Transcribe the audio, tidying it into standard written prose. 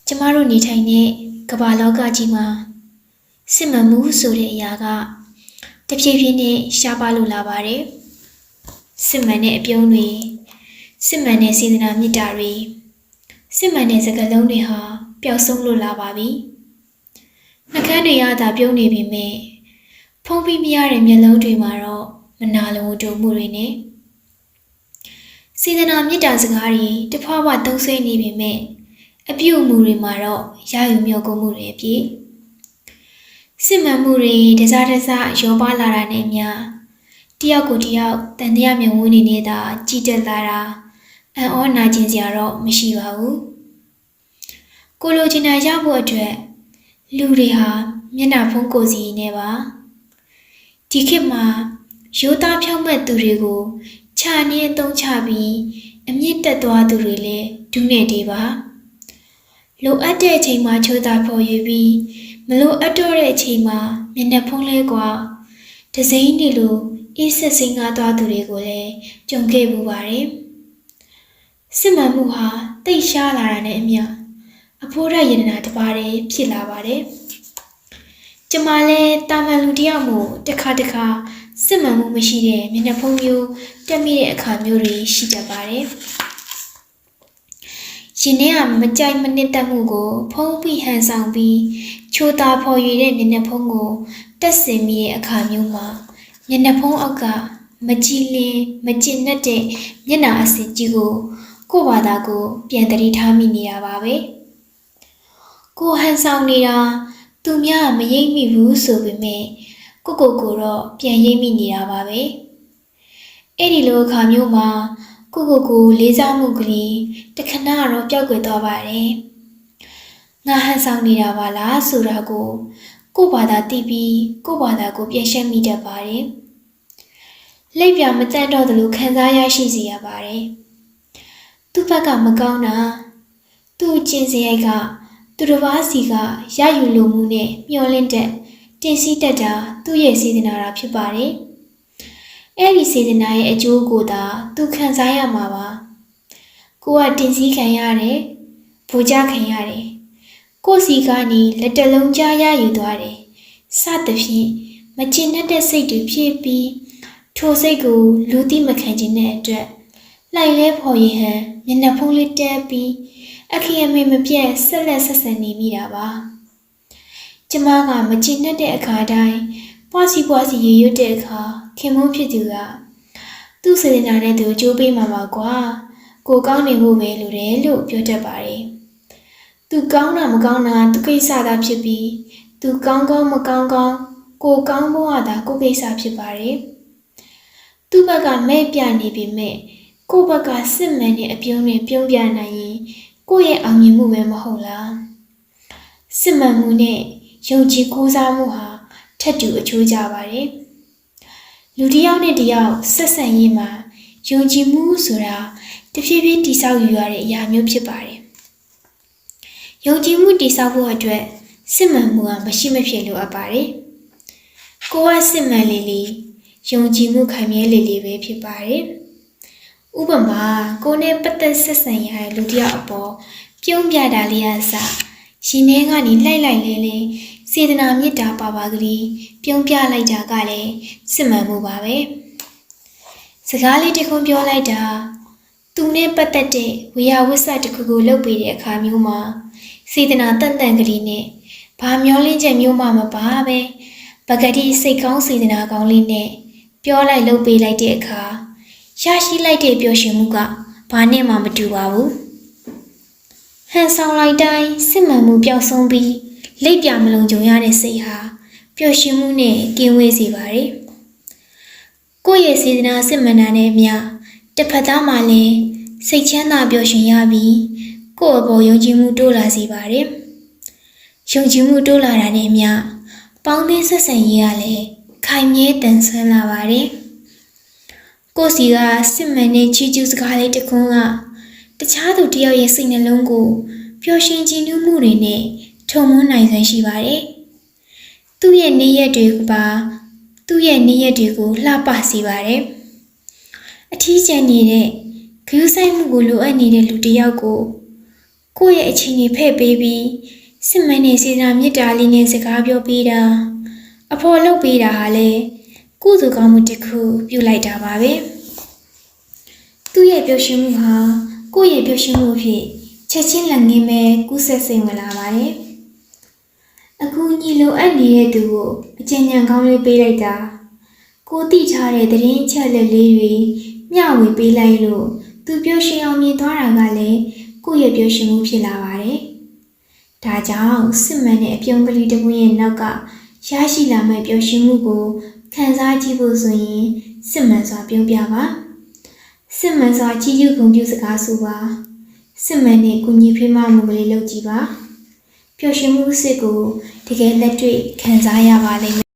ကျမတို့နေထိုင်တဲ့ကမ္ဘာလောကကြီးမှာစစ်မှန်မှုဆိုတဲ့အရာကတဖြည်းဖြည်းနဲ့ရှားပါလို့လာပါတယ်။စစ်မှန်တဲ့အပြုံးတွေစစ်မှန်တဲ့စေတနာမေတ္တာတွေစစ်မှန်တဲ့စကားလုံးတွေဟာပျောက်ဆုံးလို့လာပါပြီ။နှကန်းတွေရတာပြုံးနေပြီမဲ့ဖုံးပြီးမရတဲ့မျက်လုံးတွေမှာတော့မနာလိုတုံမှုတွေနဲ့စေတနာမေတ္တာစကားတွေတဖွာဖွာသုံးဆွဲနေပြီမဲ့အပြုအမူတွေမှာတော့ရယူမျှော်ကိုမှုတွေဖြစ်စစ်မှန်မှုတွေတစားတစားရောပါလာတာနဲ့မြတယောက်ကိုတယောက်တန်တရားမြုံဝင်နေနေတာကြည်တက်လာတာအံ့ဩနာကျင်စရာတော့မရှိပါဘူးကိုလိုချင်တာရဖို့အတွက်လူတွေဟာမျက်နှာဖုံးကိုစီနေပါဒီခေတ်မှာရိုးသားဖြောင့်မတ်သူတွေကိုခြာနေအသုံးချပြီးအမြင့်တက်သွားသူတွေလည်းဒုနဲ့တေးပါလိုအပ်တဲ့အချိန်မှာချိုးသားဖော်ယူပြီးမလိုအပ်တော့တဲ့အချိန်မှာမျက်နှာဖုံးလဲကွာတစိမ့်နေလို့အေးဆက်စိမ့်ကားသွားသူတွေကိုလည်းကြုံခဲ့ပူပါတယ်စစ်မှန်မှုဟာတိတ်ရှားလာတာနဲ့အမျှအဖို့ရယန္တနာတစ်ပါးတည်းဖြစ်လာပါတယ်ကျမလည်းတာမန်လူတယောက်မို့တစ်ခါစစ်မှန်မှုမရှိတဲ့မျက်နှာဖုံးမျိုးတက်မိတဲ့အခါမျိုးတွေရှိတတ်ပါတယ်ရှင်ထဲကမကြိုက်မနစ်သက်မှုကိုဖုံးပြီးဟန်ဆောင်ပြီးချိုးသားဖော်ရတဲ့မျက်နှာဖုံးကိုတက်ဆင်မိတဲ့အခါမျိုးမှာမျက်နှာဖုံးအောက်ကမကြည်လင်မကျဉ်နဲ့တဲ့မျက်နှာအစစ်ကြီးကိုဘာသာကိုပြန်တတိထားမိနေတာပါပဲကိုဟန်ဆောင်နေတာသူများမရိပ်မိဘူးဆိုပေမဲ့ကိုတော့ပြန်ရိပ်မိနေတာပါပဲအဲ့ဒီလိုအခါမျိုးမှာကိုလေးစားမှုကလေးတခဏတော့ပျောက်ကွယ်သွားပါတယ်ငါဟန်ဆောင်နေတာပါလားဆိုတာကိုဘာသာသိပြီးကိုဘာသာကိုပြန်ရှင်းမိတတ်ပါတယ်လက်ပြမတတ်တော့သလိုခံစားရရှိစေရပါတယ်သူ့ဘက်ကမကောင်းတာသူ့ကျင့်စရိုက်ကသူတစ်ပါးစီကရယူလိုမှုနဲ့မျောလင့်တဲ့တင်စီတတ်တာသူ့ရဲ့စေတနာတာဖြစ်ပါတယ်အဲ့ဒီစေတနာရဲ့အကျိုးကိုသာသူခံစားရမှာပါကိုကတင်စီခံရတယ်ဗိုလ်ကြခံရတယ်ကိုစီကနေလက်တလုံးကြားရယူသွားတယ်စသဖြင့်မကျင်တဲ့စိတ်တွေဖြစ်ပြီးထိုစိတ်ကိုလူသိမခံခြင်းတဲ့အတွက်လိုက်လဲဖော်ရင်ဟန်မျက်နှာဖုံးလေးတက်ပြီးအခရမေမပြတ်ဆက်လက်ဆက်ဆံနေမိတာပါကျမကမကျင်တဲ့အခါတိုင်းပွားစီရေရွတ်တဲ့အခါခင်မုန်းဖြစ်သူကသူ့စေတနာနဲ့သူကြိုးပေးမှာပါကွာကိုကောင်းနေဖို့ပဲလိုတယ်လို့ပြောတတ်ပါတယ်သူကောင်းတာမကောင်းတာသူကိစ္စသာဖြစ်ပြီးသူကောင်းမကောင်းကိုကောင်းဖို့ဟာကိုကိစ္စဖြစ်ပါတယ်သူ့ဘက်ကမဲ့ပြနေပြီမဲ့ကိုဘက်ကစစ်မှန်တဲ့အပြုံးနဲ့ပြုံးပြနိုင်ရင်ကိုရဲ့အောင်မြင်မှုပဲမဟုတ်လားစစ်မှန်မှုနဲ့ယုံကြည်ကိုးစားမှုဟာထက်တူအချိုးကြပါတယ်လူတစ်ယောက်နဲ့တစ်ယောက်ဆက်ဆံရေးမှာယုံကြည်မှုဆိုတာတဖြည်းဖြည်းတည်ဆောက်ယူရတဲ့အရာမျိုးဖြစ်ပါတယ်ယုံကြည်မှုတည်ဆောက်ဖို့အတွက်စစ်မှန်မှုကမရှိမဖြစ်လိုအပ်ပါတယ်ကိုကစစ်မှန်လေယုံကြည်မှုခိုင်မြဲလေပဲဖြစ်ပါတယ်ဥပမာကိုနဲ့ပတ်သက်ဆက်ဆံရတဲ့လူတစ်ယောက်အပေါ်ပြုံးပြတာလေးအစားရှင်ထဲကနေလိုက်လဲစေတနာမေတ္တာပါကလေးပြုံးပြလိုက်တာကလည်းစစ်မှန်မှုပါပဲစကားလေးတစ်ခုပြောလိုက်တာသူနဲ့ပတ်သက်တဲ့ဝေယဝစ္စတစ်ခုကိုလုပ်ပေးတဲ့အခါမျိုးမှာစေတနာတန်ကလေးနဲ့ဘာမျောလင်းချက်မျိုးမှမပါပဲပကတိစိတ်ကောင်းစေတနာကောင်းလေးနဲ့ပြောလိုက်လုပ်ပေးလိုက်တဲ့အခါရရှိလိုက်တဲ့ပျော်ရွှင်မှုကဘာနဲ့မှမတူပါဘူးဟန်ဆောင်လိုက်တိုင်းစစ်မှန်မှုပျောက်ဆုံးပြီးလိပ်ပြမလုံးကြုံရတဲ့စိတ်ဟာပျော်ရွှင်မှုနဲ့ကင်းဝေးစေပါတယ်ကိုယ့်ရဲ့စေတနာစစ်မှန်တာနဲ့အမျှတစ်ဖက်သားမှာလည်းစိတ်ချမ်းသာပျော်ရွှင်ရပြီးကိုယ့်အပေါ်ယုံကြည်မှုတိုးလာစေပါတယ်ယုံကြည်မှုတိုးလာတာနဲ့အမျှပေါင်းသင်းဆက်ဆံရေးကလည်းခိုင်မြဲတန်ဆွမ်းလာပါတယ်ကိုစီကစစ်မှန်တဲ့ချီးကျူးစကားလေးတစ်ခွန်းကတခြားသူတယောက်ရဲ့စိတ်နှလုံးကိုပျော်ရွှင်ကြည်နူးမှုတွေနဲ့ထုံမွန်းနိုင်စွမ်းရှိပါတယ်သူ့ရဲ့နေ့ရက်တွေကိုလှပစေပါတယ်အထီးကျန်နေတဲ့ဂရုစိုက်မှုကိုလိုအပ်နေတဲ့လူတစ်ယောက်ကို ကိုယ့်ရဲ့အချင်းကြီးဖဲ့ပေးပြီးစစ်မှန်နေစေတာမေတ္တာလေးနဲ့စကားပြောပေးတာအဖော်လုပ်ပေးတာဟာလေကုသိုလ်ကောင်းမှုတစ်ခုပြုလိုက်တာပါပဲသူ့ရဲ့ပျော်ရွှင်မှုဟာကိုယ့်ရဲ့ပျော်ရွှင်မှုဖြစ်ချက်ချင်းလက်ငင်းပဲကူးဆက်စိမ်ဝင်လာပါတယ်အခုညီလိုအပ်နေတဲ့သူကိုအကျဉ်းညံကောင်းလေးပေးလိုက်တာကိုသိထားတဲ့သတင်းချက်လက်လေးတွေမျှဝေပေးလိုက်လို့သူပျော်ရွှင်အောင်မြင်သွားတာကလည်းကိုယ့်ရဲ့ပျော်ရွှင်မှုဖြစ်လာပါတယ်ဒါကြောင့်စစ်မှန်တဲ့အပြုံးကလေးတစ်ခုရဲ့နောက်ကရရှိလာမဲ့ပျော်ရွှင်မှုကိုခံစားကြည့်ဖို့ဆိုရင်စစ်မှန်စွာပြောပြပါစစ်မှန်စွာချီးကျူးဂုဏ်ပြုစကားဆိုပါစစ်မှန်တဲ့ကုညီဖိမမှုကလေးလုပ်ကြည့်ပါပျော်ရွှင်မှုစစ်ကိုတကယ်လက်တွေ့ခံစားရပါလိမ့်မယ်